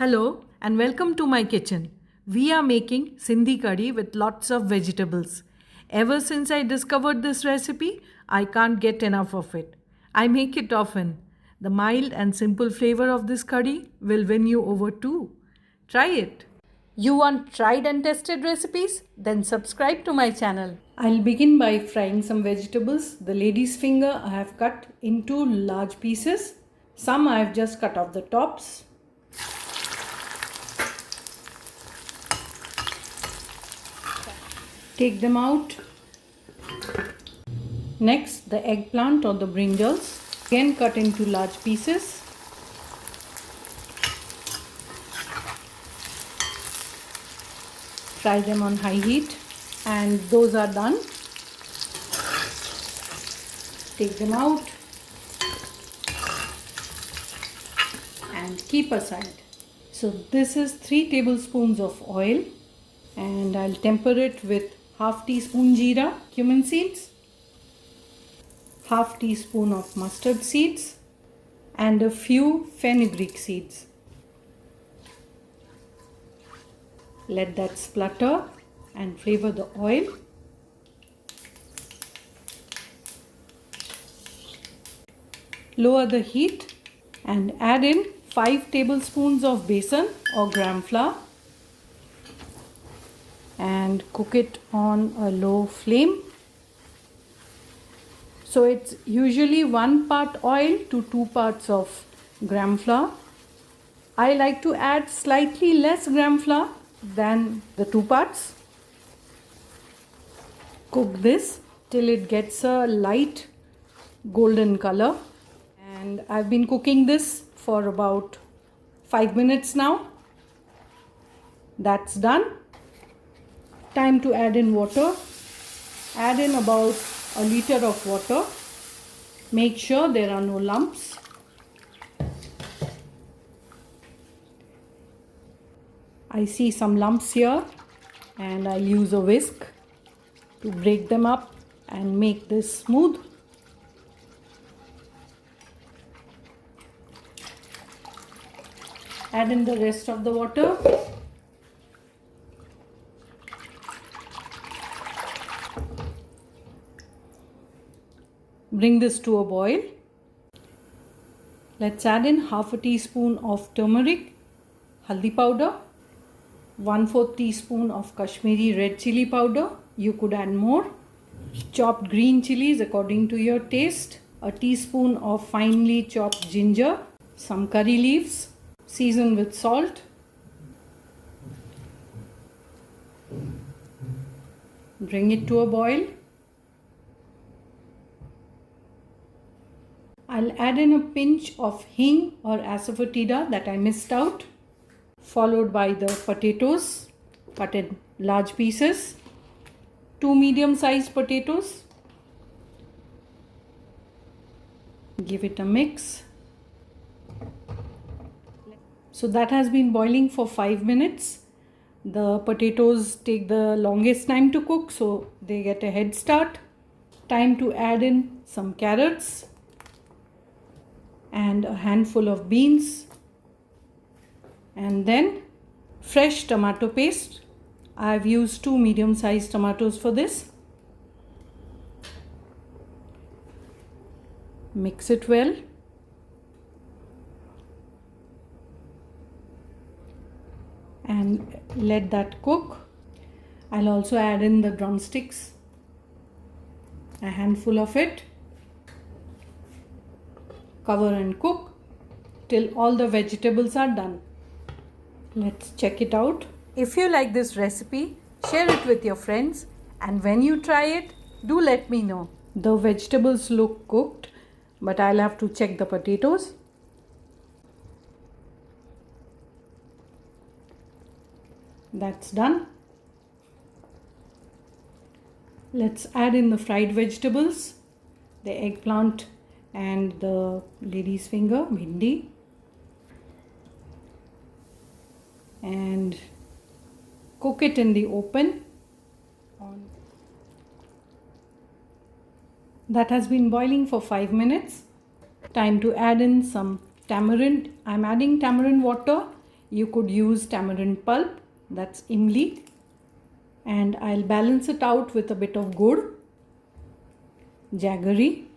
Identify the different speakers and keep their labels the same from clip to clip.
Speaker 1: Hello and welcome to my kitchen. We are making Sindhi Kadhi with lots of vegetables. Ever since I discovered this recipe, I can't get enough of it. I make it often. The mild and simple flavor of this curry will win you over too. Try it. You want tried and tested recipes? Then subscribe to my channel. I'll begin by frying some vegetables. The lady's finger I have cut into large pieces. Some I have just cut off the tops. Take them out. Next, the eggplant or the brinjals, again cut into large pieces. Fry them on high heat, and those are done. Take them out and keep aside. So this is 3 tablespoons of oil, and I'll temper it with half teaspoon jeera, cumin seeds, half teaspoon of mustard seeds, and a few fenugreek seeds. Let that splutter and flavor the oil. Lower the heat and add in 5 tablespoons of besan or gram flour and cook it on a low flame. So it's usually 1 part oil to 2 parts of gram flour. I like to add slightly less gram flour than the 2 parts. Cook this till it gets a light golden color, and I've been cooking this for about 5 minutes now. That's done. Time to add in water. Add in about a liter of water. Make sure there are no lumps. I see some lumps here, and I'll use a whisk to break them up and make this smooth. Add in the rest of the water. Bring this to a boil. Let's add in half a teaspoon of turmeric, haldi powder, 1/4 teaspoon of Kashmiri Red Chili powder. You could add more. Chopped green chilies according to your taste, a teaspoon of finely chopped ginger, some curry leaves, season with salt. Bring it to a boil. I'll add in a pinch of Hing or Asafoetida that I missed out, followed by the potatoes cut in large pieces, 2 medium-sized potatoes. Give it a mix. So that has been boiling for 5 minutes. The potatoes take the longest time to cook, so they get a head start. Time to add in some carrots and a handful of beans, and then fresh tomato paste. I've used 2 medium-sized tomatoes for this. Mix it well. And let that cook. I'll also add in the drumsticks, a handful of it. Cover and cook till all the vegetables are done. Let's check it out. If you like this recipe, share it with your friends, and when you try it, do let me know. The vegetables look cooked, but I'll have to check the potatoes. That's done. Let's add in the fried vegetables, the eggplant and the lady's finger, bhindi, and cook it in the open. That has been boiling for 5 minutes. Time to add in some tamarind. I'm adding tamarind water You could use tamarind pulp, that's imli, and I'll balance it out with a bit of gur, jaggery.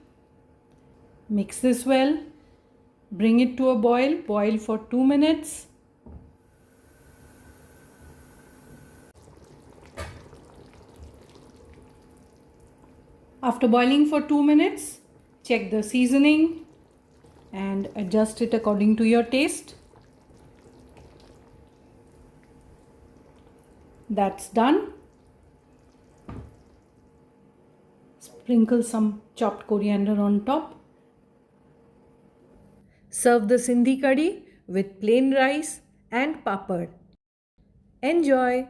Speaker 1: Mix this well, bring it to a boil, boil for 2 minutes. After boiling for 2 minutes, check the seasoning and adjust it according to your taste. That's done. Sprinkle some chopped coriander on top. Serve the Sindhi Kadhi with plain rice and papad. Enjoy!